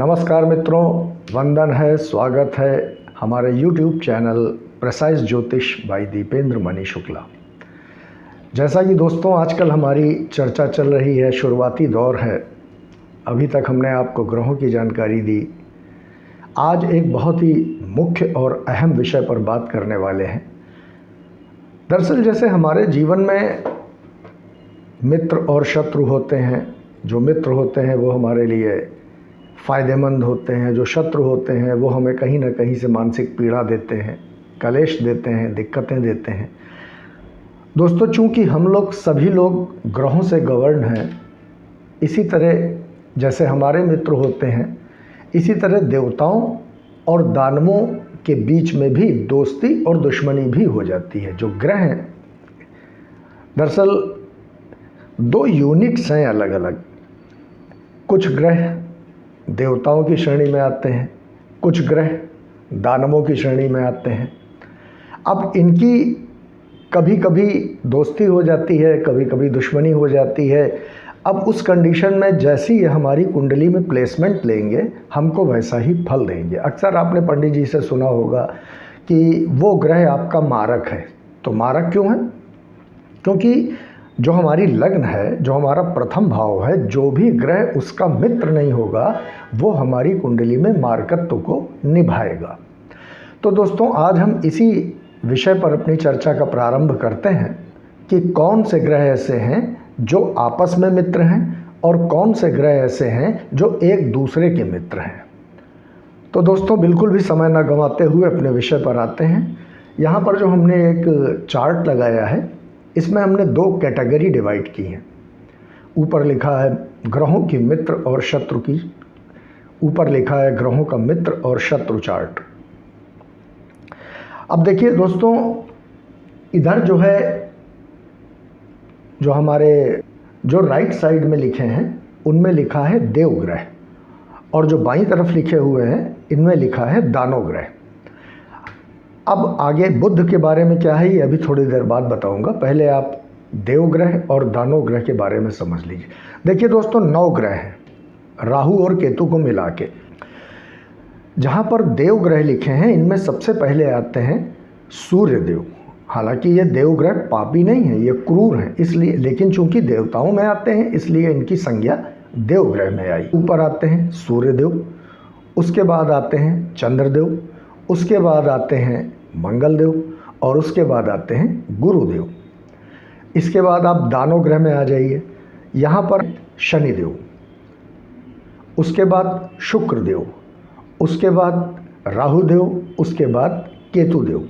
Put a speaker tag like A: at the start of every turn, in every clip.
A: नमस्कार मित्रों, वंदन है, स्वागत है हमारे YouTube चैनल प्रेसाइज ज्योतिष बाय दीपेंद्र मणि शुक्ला। जैसा कि दोस्तों आजकल हमारी चर्चा चल रही है, शुरुआती दौर है, अभी तक हमने आपको ग्रहों की जानकारी दी। आज एक बहुत ही मुख्य और अहम विषय पर बात करने वाले हैं। दरअसल जैसे हमारे जीवन में मित्र और शत्रु होते हैं, जो मित्र होते हैं वो हमारे लिए फ़ायदेमंद होते हैं, जो शत्रु होते हैं वो हमें कहीं ना कहीं से मानसिक पीड़ा देते हैं, कलेश देते हैं, दिक्कतें देते हैं। दोस्तों चूँकि हम लोग सभी लोग ग्रहों से गवर्न हैं, इसी तरह जैसे हमारे मित्र होते हैं, इसी तरह देवताओं और दानवों के बीच में भी दोस्ती और दुश्मनी भी हो जाती है। जो ग्रह हैं दरअसल दो यूनिट्स हैं अलग अलग। कुछ ग्रह देवताओं की श्रेणी में आते हैं, कुछ ग्रह दानवों की श्रेणी में आते हैं। अब इनकी कभी कभी दोस्ती हो जाती है, कभी कभी दुश्मनी हो जाती है। अब उस कंडीशन में जैसी ये हमारी कुंडली में प्लेसमेंट लेंगे, हमको वैसा ही फल देंगे। अक्सर आपने पंडित जी से सुना होगा कि वो ग्रह आपका मारक है। तो मारक क्यों है? क्योंकि जो हमारी लग्न है, जो हमारा प्रथम भाव है, जो भी ग्रह उसका मित्र नहीं होगा वो हमारी कुंडली में मारकत्व को निभाएगा। तो दोस्तों आज हम इसी विषय पर अपनी चर्चा का प्रारंभ करते हैं कि कौन से ग्रह ऐसे हैं जो आपस में मित्र हैं और कौन से ग्रह ऐसे हैं जो एक दूसरे के मित्र हैं। तो दोस्तों बिल्कुल भी समय ना गंवाते हुए अपने विषय पर आते हैं। यहाँ पर जो हमने एक चार्ट लगाया है, इसमें हमने दो कैटेगरी डिवाइड की हैं। ऊपर लिखा है ग्रहों की मित्र और शत्रु की, ऊपर लिखा है ग्रहों का मित्र और शत्रु चार्ट। अब देखिए दोस्तों, इधर जो है, जो हमारे जो राइट साइड में लिखे हैं उनमें लिखा है देवग्रह, और जो बाईं तरफ लिखे हुए हैं इनमें लिखा है दानव ग्रह। अब आगे बुध के बारे में क्या है ये अभी थोड़ी देर बाद बताऊंगा। पहले आप देवग्रह और दानव ग्रह के बारे में समझ लीजिए। देखिए दोस्तों 9 ग्रह हैं राहु और केतु को मिला के। जहाँ पर देवग्रह लिखे हैं इनमें सबसे पहले आते हैं सूर्यदेव। हालांकि ये देवग्रह पापी नहीं है, ये क्रूर हैं, इसलिए, लेकिन चूंकि देवताओं में आते हैं इसलिए इनकी संज्ञा देवग्रह में आई। ऊपर आते हैं सूर्यदेव, उसके बाद आते हैं चंद्रदेव, उसके बाद आते हैं मंगलदेव और उसके बाद आते हैं गुरुदेव। इसके बाद आप दानव ग्रह में आ जाइए। यहाँ पर शनिदेव, उसके बाद शुक्रदेव, उसके बाद राहुदेव, उसके बाद केतुदेव।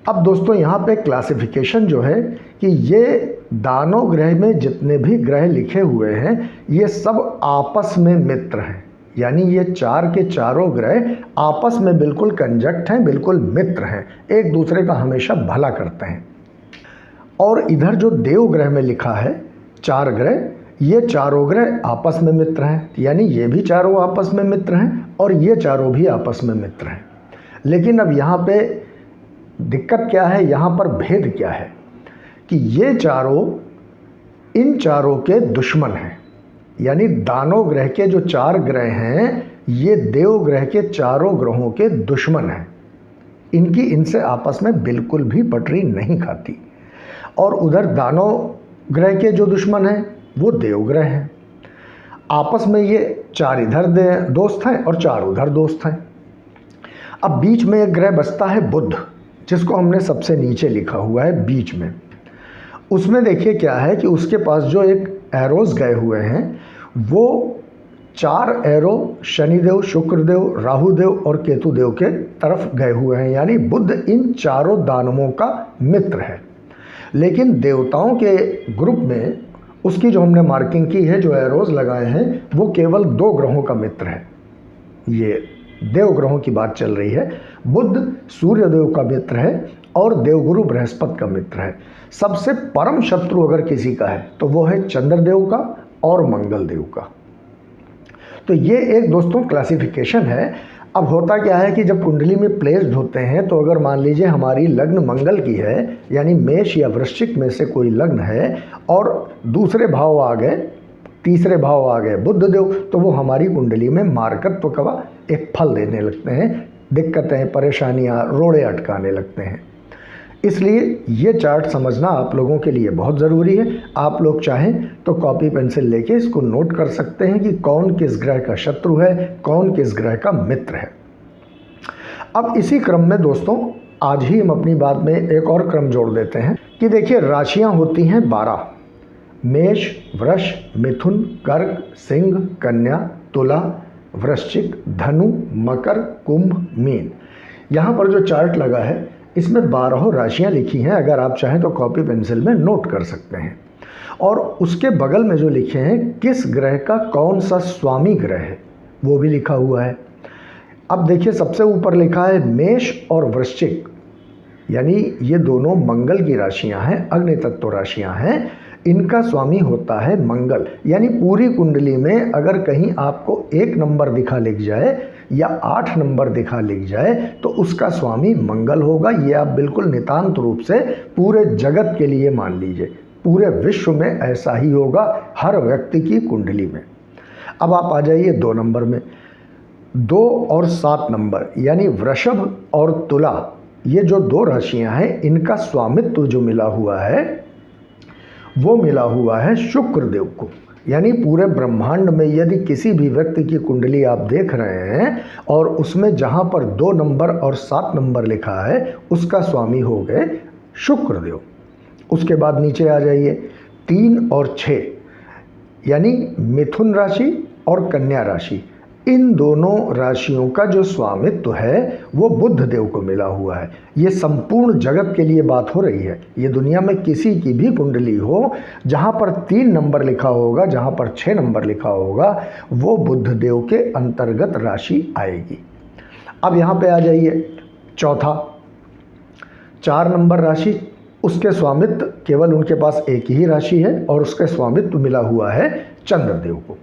A: अब दोस्तों यहाँ पे क्लासिफिकेशन जो है कि ये दानव ग्रह में जितने भी ग्रह लिखे हुए हैं ये सब आपस में मित्र हैं। यानी ये चार के चारों ग्रह आपस में बिल्कुल कंजक्ट हैं, बिल्कुल मित्र हैं, एक दूसरे का हमेशा भला करते हैं। और इधर जो देव ग्रह में लिखा है 4 ग्रह, ये चारों ग्रह आपस में मित्र हैं। यानी ये भी चारों आपस में मित्र हैं और ये चारों भी आपस में मित्र हैं। लेकिन अब यहाँ पे दिक्कत क्या है, यहाँ पर भेद क्या है कि ये चारों इन चारों के दुश्मन हैं। यानी दानव ग्रह के जो 4 ग्रह हैं ये देव ग्रह के चारों ग्रहों के दुश्मन हैं। इनकी इनसे आपस में बिल्कुल भी पटरी नहीं खाती। और उधर दानव ग्रह के जो दुश्मन हैं वो देव ग्रह हैं। आपस में ये 4 इधर दोस्त हैं और 4 उधर दोस्त हैं। अब बीच में एक ग्रह बचता है बुध, जिसको हमने सबसे नीचे लिखा हुआ है बीच में। उसमें देखिए क्या है कि उसके पास जो एक एरोज गए हुए हैं वो 4 एरो शनिदेव, शुक्रदेव, राहुदेव और केतुदेव के तरफ गए हुए हैं। यानी बुध इन चारों दानवों का मित्र है। लेकिन देवताओं के ग्रुप में उसकी जो हमने मार्किंग की है, जो एरोज लगाए हैं, वो केवल 2 ग्रहों का मित्र है। ये देव ग्रहों की बात चल रही है। बुध सूर्यदेव का मित्र है और देवगुरु बृहस्पति का मित्र है। सबसे परम शत्रु अगर किसी का है तो वो है चंद्रदेव का और मंगलदेव का। तो ये एक दोस्तों क्लासिफिकेशन है। अब होता क्या है कि जब कुंडली में प्लेस्ड होते हैं तो अगर मान लीजिए हमारी लग्न मंगल की है, यानी मेष या वृश्चिक में से कोई लग्न है और दूसरे भाव आ गए तीसरे भाव आ गए बुध देव, तो वो हमारी कुंडली में मार्कत्व का एक फल देने लगते हैं, दिक्कतें, परेशानियां, रोड़े अटकाने लगते हैं। इसलिए ये चार्ट समझना आप लोगों के लिए बहुत ज़रूरी है। आप लोग चाहें तो कॉपी पेंसिल लेके इसको नोट कर सकते हैं कि कौन किस ग्रह का शत्रु है, कौन किस ग्रह का मित्र है। अब इसी क्रम में दोस्तों आज ही हम अपनी बात में एक और क्रम जोड़ देते हैं कि देखिए राशियां होती हैं 12, मेष, वृष, मिथुन, कर्क, सिंह, कन्या, तुला, वृश्चिक, धनु, मकर, कुंभ, मीन। यहाँ पर जो चार्ट लगा है इसमें 12 राशियां लिखी हैं। अगर आप चाहें तो कॉपी पेंसिल में नोट कर सकते हैं। और उसके बगल में जो लिखे हैं किस ग्रह का कौन सा स्वामी ग्रह है वो भी लिखा हुआ है। अब देखिए सबसे ऊपर लिखा है मेष और वृश्चिक, यानी ये दोनों मंगल की राशियां हैं, अग्नि तत्व राशियां हैं। इनका स्वामी होता है मंगल। यानी पूरी कुंडली में अगर कहीं आपको 1 नंबर दिखा लिख जाए या 8 नंबर दिखा लिख जाए तो उसका स्वामी मंगल होगा। ये आप बिल्कुल नितांत रूप से पूरे जगत के लिए मान लीजिए, पूरे विश्व में ऐसा ही होगा हर व्यक्ति की कुंडली में। अब आप आ जाइए 2 नंबर में। 2 और 7 नंबर यानी वृषभ और तुला, ये जो 2 राशियां हैं इनका स्वामित्व जो मिला हुआ है वो मिला हुआ है शुक्र देव को। यानी पूरे ब्रह्मांड में यदि किसी भी व्यक्ति की कुंडली आप देख रहे हैं और उसमें जहाँ पर 2 नंबर और 7 नंबर लिखा है उसका स्वामी हो गए शुक्र देव। उसके बाद नीचे आ जाइए 3 और 6 यानी मिथुन राशि और कन्या राशि, इन दोनों राशियों का जो स्वामित्व है वो बुध देव को मिला हुआ है। ये संपूर्ण जगत के लिए बात हो रही है। ये दुनिया में किसी की भी कुंडली हो जहाँ पर 3 नंबर लिखा होगा, जहाँ पर 6 नंबर लिखा होगा, वो बुध देव के अंतर्गत राशि आएगी। अब यहाँ पे आ जाइए चौथा, 4 नंबर राशि, उसके स्वामित्व केवल उनके पास एक ही राशि है और उसके स्वामित्व मिला हुआ है चंद्रदेव को।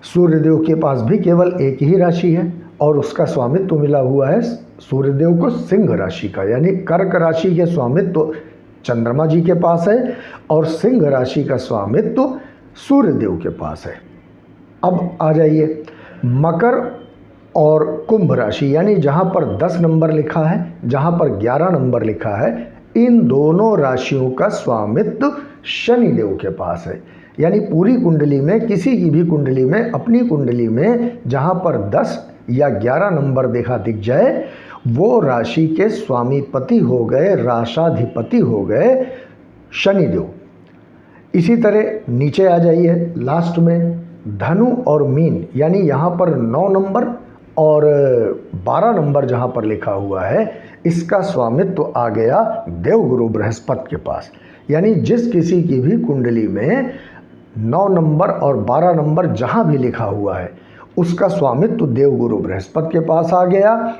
A: सूर्यदेव के पास भी केवल एक ही राशि है और उसका स्वामित्व मिला हुआ है सूर्यदेव को सिंह राशि का। यानी कर्क राशि के स्वामित्व चंद्रमा जी के पास है और सिंह राशि का स्वामित्व सूर्यदेव के पास है। अब आ जाइए मकर और कुंभ राशि, यानी जहाँ पर 10 नंबर लिखा है, जहाँ पर 11 नंबर लिखा है, इन दोनों राशियों का स्वामित्व शनिदेव के पास है। यानी पूरी कुंडली में, किसी की भी कुंडली में, अपनी कुंडली में जहाँ पर 10 या 11 नंबर दिख जाए वो राशि के स्वामीपति हो गए, राशाधिपति हो गए शनिदेव। इसी तरह नीचे आ जाइए लास्ट में धनु और मीन, यानी यहाँ पर 9 नंबर और 12 नंबर जहाँ पर लिखा हुआ है इसका स्वामित्व आ गया देवगुरु बृहस्पति के पास। यानी जिस किसी की भी कुंडली में 9 नंबर और 12 नंबर जहाँ भी लिखा हुआ है उसका स्वामित्व देवगुरु बृहस्पति के पास आ गया।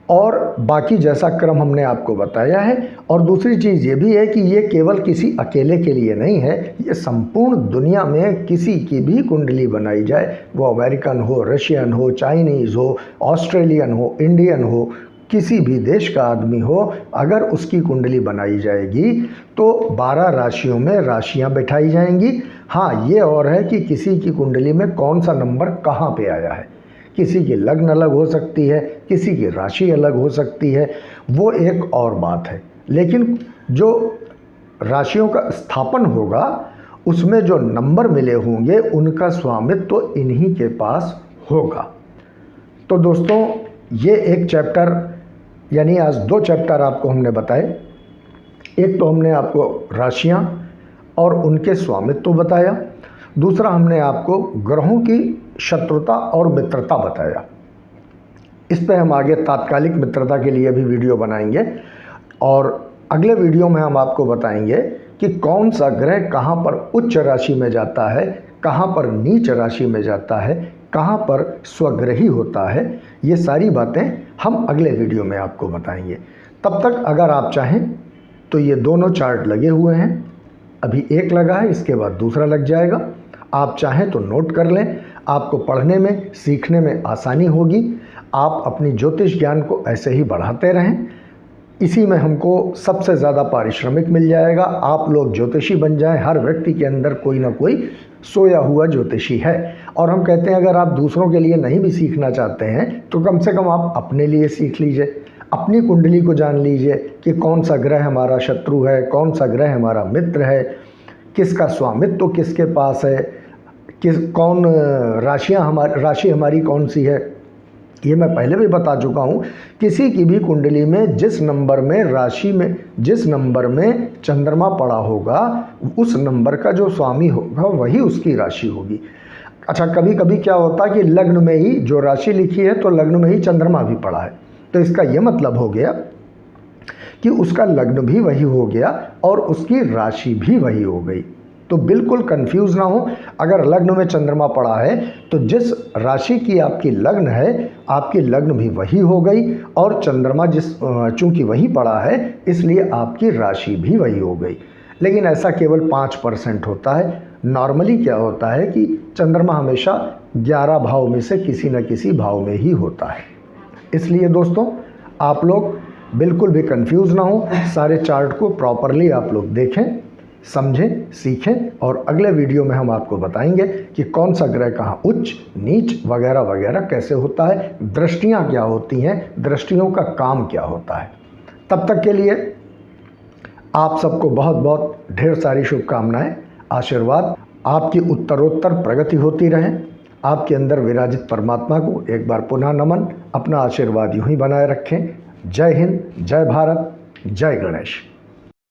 A: और बाकी जैसा क्रम हमने आपको बताया है। और दूसरी चीज़ ये भी है कि ये केवल किसी अकेले के लिए नहीं है, ये संपूर्ण दुनिया में किसी की भी कुंडली बनाई जाए, वो अमेरिकन हो, रशियन हो, चाइनीज़ हो, ऑस्ट्रेलियन हो, इंडियन हो, किसी भी देश का आदमी हो, अगर उसकी कुंडली बनाई जाएगी तो 12 राशियों में राशियां बैठाई जाएंगी। हाँ, ये और है कि किसी की कुंडली में कौन सा नंबर कहाँ पे आया है, किसी की लग्न अलग हो सकती है, किसी की राशि अलग हो सकती है, वो एक और बात है। लेकिन जो राशियों का स्थापन होगा उसमें जो नंबर मिले होंगे उनका स्वामित्व तो इन्हीं के पास होगा। तो दोस्तों ये एक चैप्टर, यानी आज 2 चैप्टर आपको हमने बताए। एक तो हमने आपको राशियां और उनके स्वामित्व बताया, दूसरा हमने आपको ग्रहों की शत्रुता और मित्रता बताया। इस पे हम आगे तात्कालिक मित्रता के लिए भी वीडियो बनाएंगे और अगले वीडियो में हम आपको बताएंगे कि कौन सा ग्रह कहाँ पर उच्च राशि में जाता है, कहाँ पर नीच राशि में जाता है, कहाँ पर स्वग्रही होता है। ये सारी बातें हम अगले वीडियो में आपको बताएंगे। तब तक अगर आप चाहें तो ये दोनों चार्ट लगे हुए हैं, अभी एक लगा है, इसके बाद दूसरा लग जाएगा। आप चाहें तो नोट कर लें, आपको पढ़ने में, सीखने में आसानी होगी। आप अपनी ज्योतिष ज्ञान को ऐसे ही बढ़ाते रहें। इसी में हमको सबसे ज़्यादा पारिश्रमिक मिल जाएगा। आप लोग ज्योतिषी बन जाएं। हर व्यक्ति के अंदर कोई ना कोई सोया हुआ ज्योतिषी है। और हम कहते हैं अगर आप दूसरों के लिए नहीं भी सीखना चाहते हैं तो कम से कम आप अपने लिए सीख लीजिए, अपनी कुंडली को जान लीजिए कि कौन सा ग्रह हमारा शत्रु है, कौन सा ग्रह हमारा मित्र है, किसका स्वामित्व तो किसके पास है, कौन राशि हमारी कौन सी है। ये मैं पहले भी बता चुका हूँ। किसी की भी कुंडली में जिस नंबर में राशि में जिस नंबर में चंद्रमा पड़ा होगा उस नंबर का जो स्वामी होगा वही उसकी राशि होगी। अच्छा, कभी कभी क्या होता है कि लग्न में ही जो राशि लिखी है तो लग्न में ही चंद्रमा भी पड़ा है, तो इसका ये मतलब हो गया कि उसका लग्न भी वही हो गया और उसकी राशि भी वही हो गई। तो बिल्कुल कंफ्यूज ना हो। अगर लग्न में चंद्रमा पड़ा है तो जिस राशि की आपकी लग्न है आपकी लग्न भी वही हो गई और चंद्रमा चूंकि वही पड़ा है इसलिए आपकी राशि भी वही हो गई। लेकिन ऐसा केवल 5% होता है। नॉर्मली क्या होता है कि चंद्रमा हमेशा 11 भाव में से किसी न किसी भाव में ही होता है। इसलिए दोस्तों आप लोग बिल्कुल भी कंफ्यूज ना हो। सारे चार्ट को प्रॉपरली आप लोग देखें, समझें, सीखें और अगले वीडियो में हम आपको बताएंगे कि कौन सा ग्रह कहाँ उच्च नीच वगैरह वगैरह कैसे होता है, दृष्टियाँ क्या होती हैं, दृष्टियों का काम क्या होता है। तब तक के लिए आप सबको बहुत बहुत ढेर सारी शुभकामनाएं, आशीर्वाद। आपकी उत्तरोत्तर प्रगति होती रहे। आपके अंदर विराजित परमात्मा को एक बार पुनः नमन। अपना आशीर्वाद यूं ही बनाए रखें। जय हिंद, जय भारत, जय गणेश।